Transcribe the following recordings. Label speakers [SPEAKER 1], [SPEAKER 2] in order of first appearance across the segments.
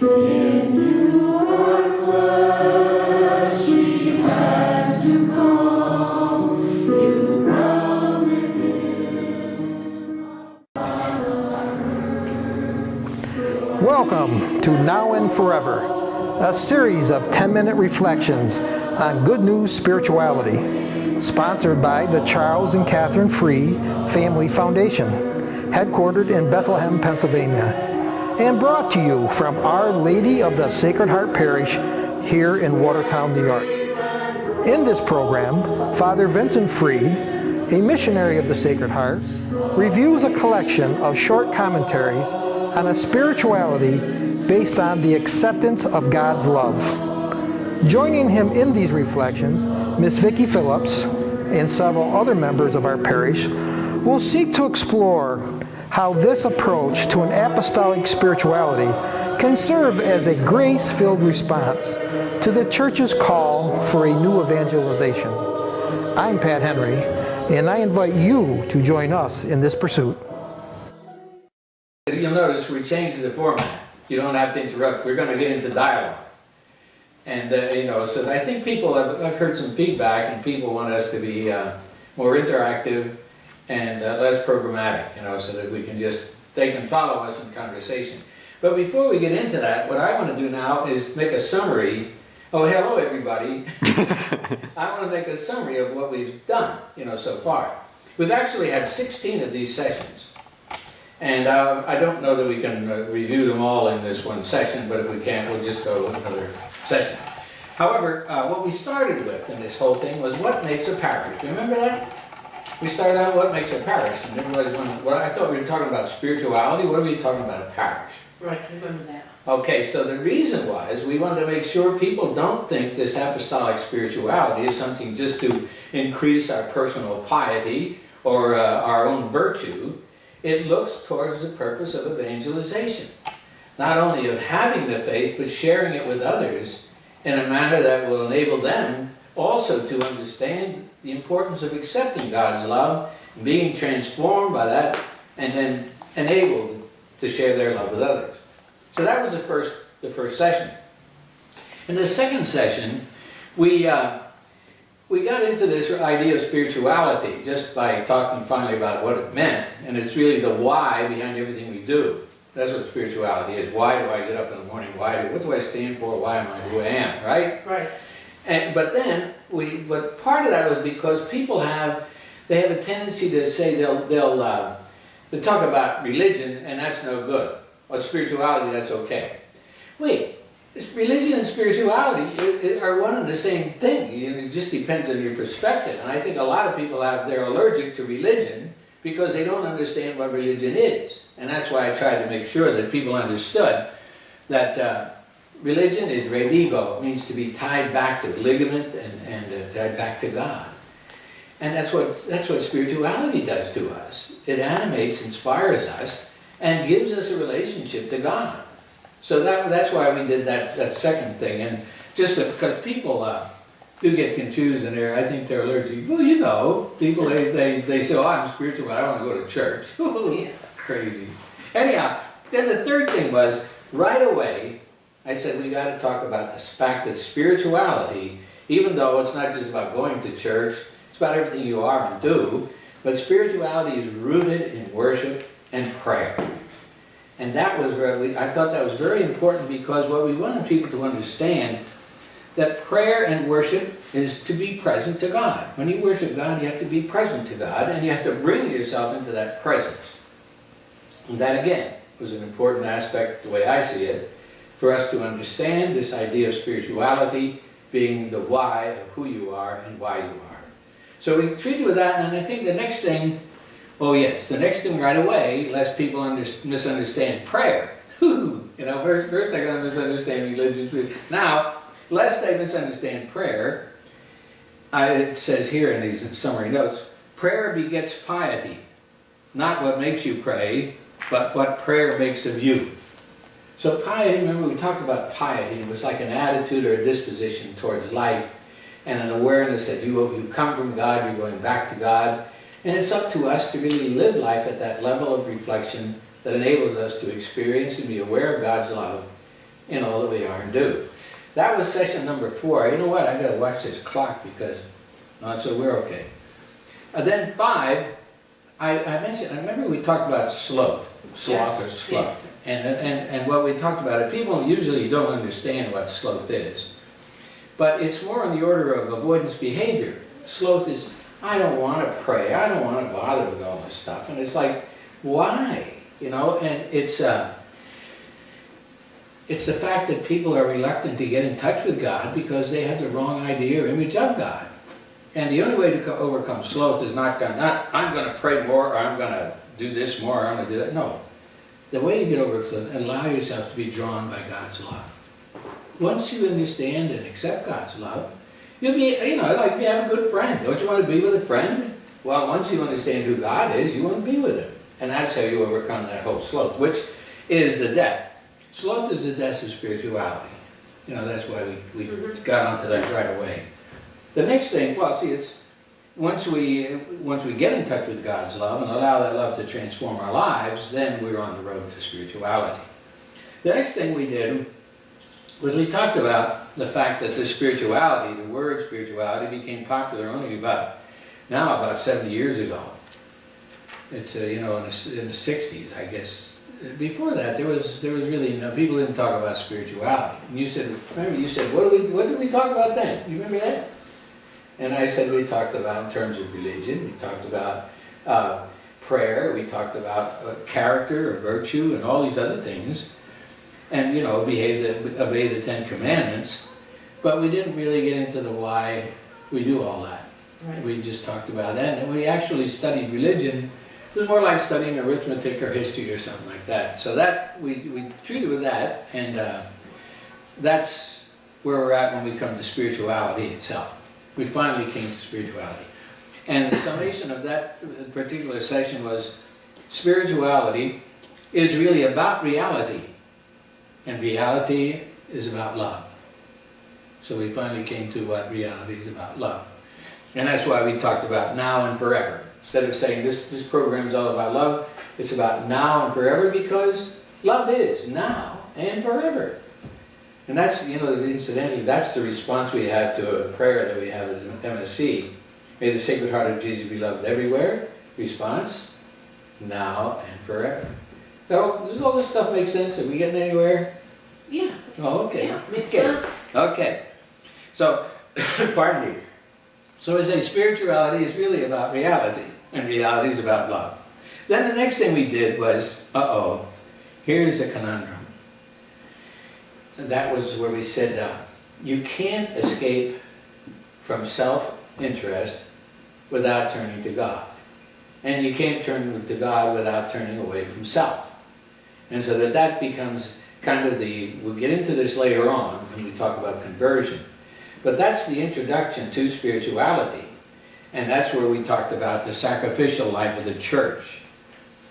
[SPEAKER 1] In your flesh we had to come, you grounded in our
[SPEAKER 2] Welcome to Now and Forever, a series of 10-minute reflections on good news spirituality, sponsored by the Charles and Catherine Free Family Foundation, headquartered in Bethlehem, Pennsylvania, and brought to you from Our Lady of the Sacred Heart Parish here in Watertown, New York. In this program, Father Vincent Free, a missionary of the Sacred Heart, reviews a collection of short commentaries on a spirituality based on the acceptance of God's love. Joining him in these reflections, Miss Vicki Phillips and several other members of our parish will seek to explore how this approach to an apostolic spirituality can serve as a grace-filled response to the Church's call for a new evangelization. I'm Pat Henry, and I invite you to join us in this pursuit.
[SPEAKER 3] You'll notice we changed the format. You don't have to interrupt. We're going to get into dialogue. And, so I think I've heard some feedback, and people want us to be more interactive and less programmatic, so that they can follow us in conversation. But before we get into that, what I want to do now is make a summary. Oh, hello everybody. I want to make a summary of what we've done, so far. We've actually had 16 of these sessions. And I don't know that we can review them all in this one session, but if we can't, we'll just go to another session. However, what we started with in this whole thing was what makes a parish. Remember that? We started out what makes a parish, and everybody's wondering, well, I thought we were talking about spirituality. What are we talking about a parish?
[SPEAKER 4] Right, I remember that.
[SPEAKER 3] Okay, so the reason was we wanted to make sure people don't think this apostolic spirituality is something just to increase our personal piety or our own virtue. It looks towards the purpose of evangelization. Not only of having the faith, but sharing it with others in a manner that will enable them also to understand the importance of accepting God's love, being transformed by that, and then enabled to share their love with others. So that was the first session. In the second session, we got into this idea of spirituality just by talking finally about what it meant, and it's really the why behind everything we do. That's what spirituality is. Why do I get up in the morning? What do I stand for? Why am I who I am? Right?
[SPEAKER 4] Right.
[SPEAKER 3] But part of that was because people have a tendency to say they'll talk about religion and that's no good, or spirituality, that's okay. Wait, religion and spirituality are one and the same thing. It just depends on your perspective. And I think a lot of people they're allergic to religion because they don't understand what religion is. And that's why I tried to make sure that people understood that religion is religo. It means to be tied back to ligament and tied back to God. And that's what spirituality does to us. It animates, inspires us, and gives us a relationship to God. So that's why we did that second thing. And just because people do get confused and I think they're allergic. Well, people, they say, oh, I'm spiritual, but I don't want to go to church.
[SPEAKER 4] Yeah.
[SPEAKER 3] Crazy. Anyhow, then the third thing was, right away, I said we got to talk about this fact that spirituality, even though it's not just about going to church, it's about everything you are and do, but spirituality is rooted in worship and prayer. And that was I thought that was very important because what we wanted people to understand, that prayer and worship is to be present to God. When you worship God, you have to be present to God, and you have to bring yourself into that presence. And that, again, was an important aspect, the way I see it, for us to understand this idea of spirituality being the why of who you are and why you are. So we treated with that, and I think the next thing, the next thing right away, lest people misunderstand prayer. First they're going to misunderstand religion. Now, lest they misunderstand prayer, it says here in these summary notes, prayer begets piety. Not what makes you pray, but what prayer makes of you. So piety, remember we talked about piety, it was like an attitude or a disposition towards life and an awareness that you come from God, you're going back to God, and it's up to us to really live life at that level of reflection that enables us to experience and be aware of God's love in all that we are and do. That was session number 4. You know what? I gotta watch this clock because, so we're okay. Then 5, I mentioned, I remember we talked about sloth or
[SPEAKER 1] Yes,
[SPEAKER 3] sloth. And what we talked about, people usually don't understand what sloth is. But it's more on the order of avoidance behavior. Sloth is, I don't want to pray, I don't want to bother with all this stuff. And it's like, why? You know, and it's the fact that people are reluctant to get in touch with God because they have the wrong idea or image of God. And the only way to overcome sloth is not I'm going to pray more, or I'm going to do this more, or I'm going to do that. No. The way you get over sloth, allow yourself to be drawn by God's love. Once you understand and accept God's love, you'll be, like you have a good friend. Don't you want to be with a friend? Well, once you understand who God is, you want to be with Him. And that's how you overcome that whole sloth, which is the death. Sloth is the death of spirituality. That's why we got onto that right away. The next thing, it's once we get in touch with God's love and allow that love to transform our lives, then we're on the road to spirituality. The next thing we did was we talked about the fact that the spirituality, the word spirituality, became popular only about 70 years ago. It's in the 60s, I guess. Before that, there was really people didn't talk about spirituality. And you said, what did we talk about then? You remember that? And I said we talked about in terms of religion. We talked about prayer. We talked about character or virtue and all these other things. And obey the 10 Commandments. But we didn't really get into the why we do all that.
[SPEAKER 1] Right.
[SPEAKER 3] We just talked about that, and we actually studied religion. It was more like studying arithmetic or history or something like that. So that we treated with that, and that's where we're at when we come to spirituality itself. We finally came to spirituality. And the summation of that particular session was spirituality is really about reality, and reality is about love. So we finally came to what reality is about, love. And that's why we talked about now and forever. Instead of saying this program is all about love, it's about now and forever, because love is now and forever. And that's, incidentally, that's the response we have to a prayer that we have as an MSC. May the Sacred Heart of Jesus be loved everywhere. Response, now and forever. So, does all this stuff make sense? Are we getting anywhere?
[SPEAKER 1] Yeah.
[SPEAKER 3] Oh, okay.
[SPEAKER 1] Yeah, makes
[SPEAKER 3] Okay.
[SPEAKER 1] sense.
[SPEAKER 3] Okay. So, pardon me. So we say spirituality is really about reality, and reality is about love. Then the next thing we did was, here's a conundrum. And that was where we said, you can't escape from self-interest without turning to God. And you can't turn to God without turning away from self. And so that becomes kind of we'll get into this later on when we talk about conversion. But that's the introduction to spirituality. And that's where we talked about the sacrificial life of the church.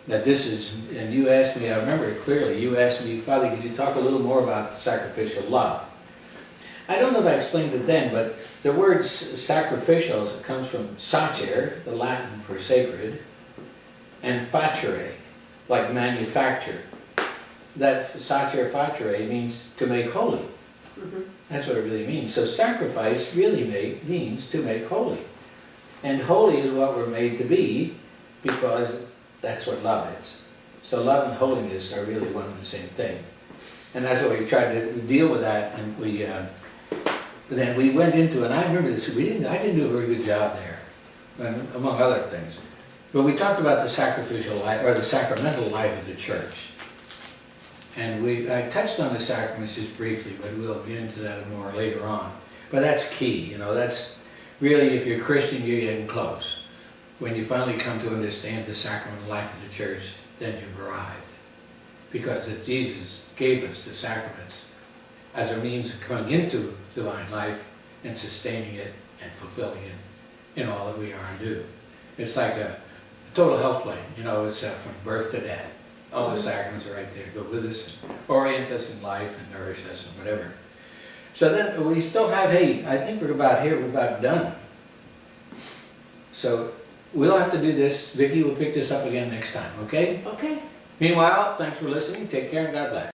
[SPEAKER 3] That this is, and you asked me, I remember it clearly, you asked me, Father, could you talk a little more about sacrificial love? I don't know if I explained it then, but the word sacrificial comes from sacer, the Latin for sacred, and facere, like manufacture. That sacer, facere means to make holy. That's what it really means. So sacrifice really means to make holy. And holy is what we're made to be, because that's what love is. So love and holiness are really one and the same thing. And that's what we tried to deal with that, and then we went into, and I remember this, I didn't do a very good job there, and among other things. But we talked about the sacrificial life, or the sacramental life of the church. And I touched on the sacraments just briefly, but we'll get into that more later on. But that's key, that's really, if you're a Christian, you're getting close. When you finally come to understand the sacramental life of the church, then you've arrived. Because Jesus gave us the sacraments as a means of coming into divine life and sustaining it and fulfilling it in all that we are and do. It's like a total health plan, it's from birth to death. All the sacraments are right there to go with us, and orient us in life and nourish us and whatever. So then we still have, I think we're about done. So we'll have to do this. Vicki will pick this up again next time, okay?
[SPEAKER 1] Okay.
[SPEAKER 3] Meanwhile, thanks for listening. Take care and God bless.